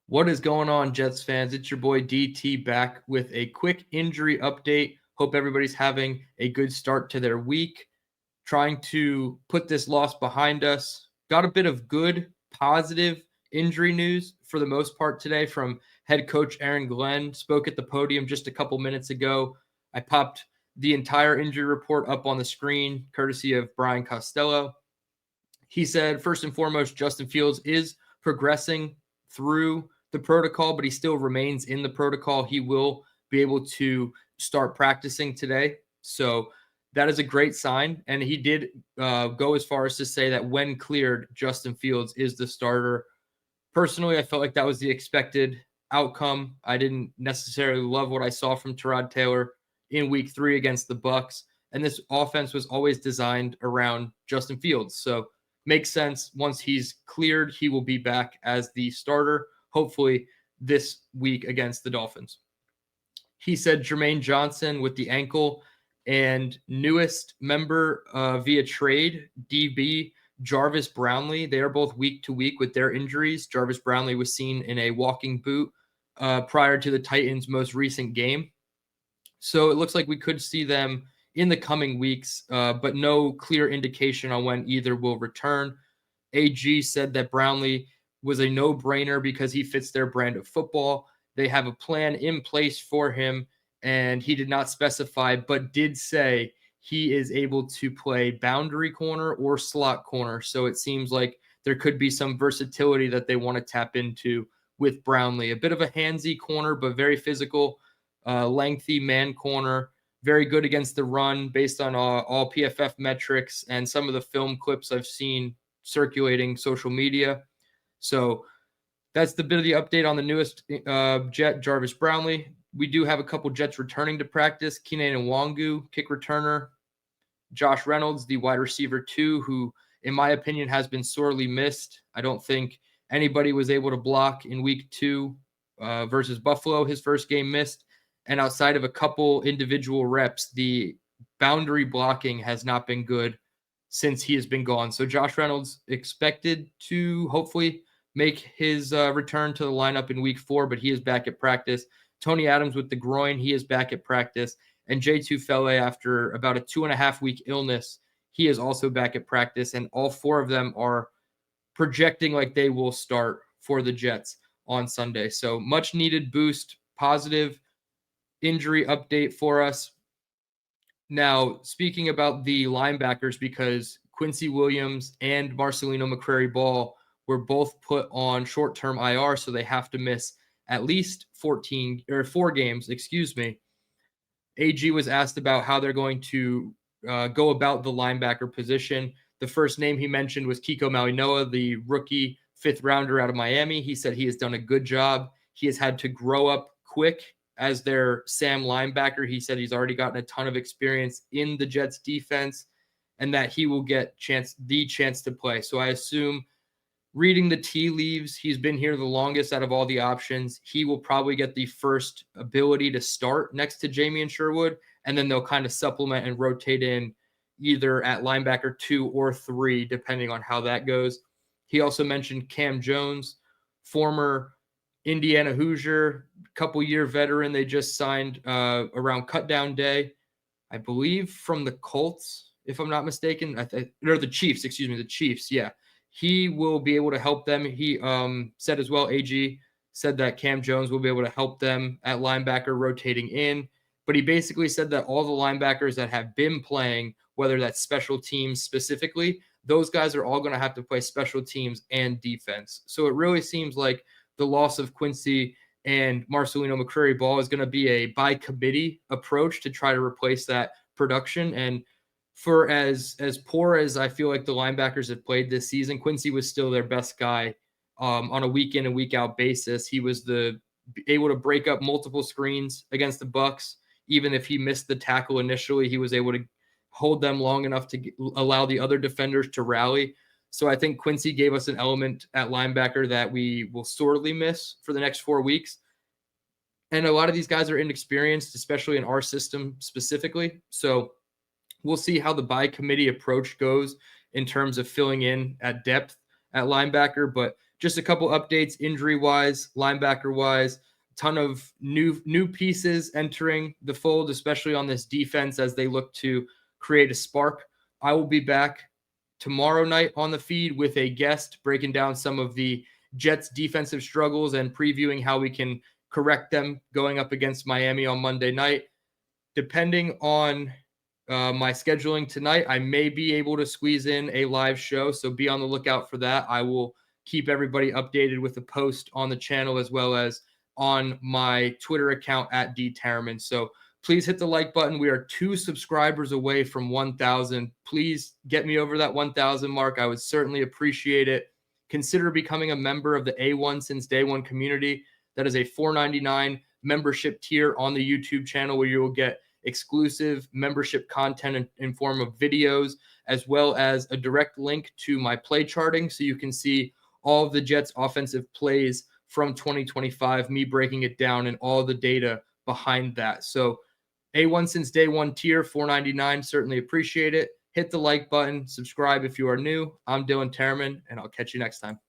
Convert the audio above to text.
What is going on, Jets fans? It's your boy DT back with a quick injury update. Hope everybody's having a good start to their week. Trying to put this loss behind us. Got a bit of good, positive injury news for the most part today from head coach Aaron Glenn. Spoke at the podium just a couple minutes ago. I popped the entire injury report up on the screen, courtesy of Brian Costello. He said, first and foremost, Justin Fields is progressing through the protocol, but he still remains in the protocol. He will be able to start practicing today. So that is a great sign. And he did go as far as to say that when cleared, Justin Fields is the starter. Personally, I felt like that was the expected outcome. I didn't necessarily love what I saw from Tyrod Taylor in week 3 against the Bucs. And this offense was always designed around Justin Fields. So makes sense. Once he's cleared, he will be back as the starter, hopefully this week against the Dolphins. He said Jermaine Johnson with the ankle and newest member via trade, DB Jarvis Brownlee. They are both week to week with their injuries. Jarvis Brownlee was seen in a walking boot prior to the Titans' most recent game. So it looks like we could see them in the coming weeks, but no clear indication on when either will return. AG said that Brownlee was a no-brainer because he fits their brand of football. They have a plan in place for him, and he did not specify, but did say he is able to play boundary corner or slot corner. So it seems like there could be some versatility that they want to tap into with Brownlee. A bit of a handsy corner, but very physical, lengthy man corner. Very good against the run based on all PFF metrics and some of the film clips I've seen circulating social media. So that's the bit of the update on the newest Jet, Jarvis Brownlee. We do have a couple Jets returning to practice. Keenan Nwangu, kick returner. Josh Reynolds, the wide receiver 2, who, in my opinion, has been sorely missed. I don't think anybody was able to block in week 2 versus Buffalo. His first game missed. And outside of a couple individual reps, the boundary blocking has not been good since he has been gone. So Josh Reynolds expected to hopefully make his return to the lineup in week 4, but he is back at practice. Tony Adams with the groin, he is back at practice. And J2 Fele, after about a 2.5-week illness, he is also back at practice. And all 4 of them are projecting like they will start for the Jets on Sunday. So much needed boost, positive injury update for us. Now, speaking about the linebackers, because Quincy Williams and Marcelino McCrary-Ball were both put on short-term IR, so they have to miss at least 4 games, AG was asked about how they're going to go about the linebacker position. The first name he mentioned was Kiko Malinois, the rookie 5th rounder out of Miami. He said he has done a good job. He has had to grow up quick as their Sam linebacker. He said he's already gotten a ton of experience in the Jets defense and that he will get the chance to play. So I assume, reading the tea leaves, he's been here the longest out of all the options. He will probably get the first ability to start next to Jamie Sherwood, and then they'll kind of supplement and rotate in either at linebacker 2 or 3, depending on how that goes. He also mentioned Cam Jones, former Indiana Hoosier, couple-year veteran. They just signed around cutdown day, I believe, from the Colts, if I'm not mistaken. Or the Chiefs, the Chiefs, yeah. He will be able to help them. He said as well, AG said that Cam Jones will be able to help them at linebacker rotating in. But he basically said that all the linebackers that have been playing, whether that's special teams specifically, those guys are all going to have to play special teams and defense. So it really seems like the loss of Quincy and Marcelino McCrary-Ball is going to be a by committee approach to try to replace that production. And for as poor as I feel like the linebackers have played this season, Quincy was still their best guy on a week in and week out basis. He was able to break up multiple screens against the Bucs. Even if he missed the tackle initially, he was able to hold them long enough to allow the other defenders to rally. So I think Quincy gave us an element at linebacker that we will sorely miss for the next 4 weeks. And a lot of these guys are inexperienced, especially in our system specifically. So we'll see how the by committee approach goes in terms of filling in at depth at linebacker. But just a couple updates injury-wise, linebacker-wise, ton of new pieces entering the fold, especially on this defense as they look to create a spark. I will be back tomorrow night on the feed with a guest breaking down some of the Jets defensive struggles and previewing how we can correct them going up against Miami on Monday night. Depending on my scheduling tonight, I may be able to squeeze in a live show, so be on the lookout for that. I will keep everybody updated with a post on the channel as well as on my Twitter account at DTereman. So please hit the like button. We are 2 subscribers away from 1,000. Please get me over that 1,000 mark. I would certainly appreciate it. Consider becoming a member of the A1 Since Day One community. That is a $4.99 membership tier on the YouTube channel where you will get exclusive membership content in form of videos, as well as a direct link to my play charting so you can see all of the Jets offensive plays from 2025, me breaking it down and all the data behind that. So A1 Since Day One tier, $4.99, certainly appreciate it. Hit the like button, subscribe if you are new. I'm DTereman, and I'll catch you next time.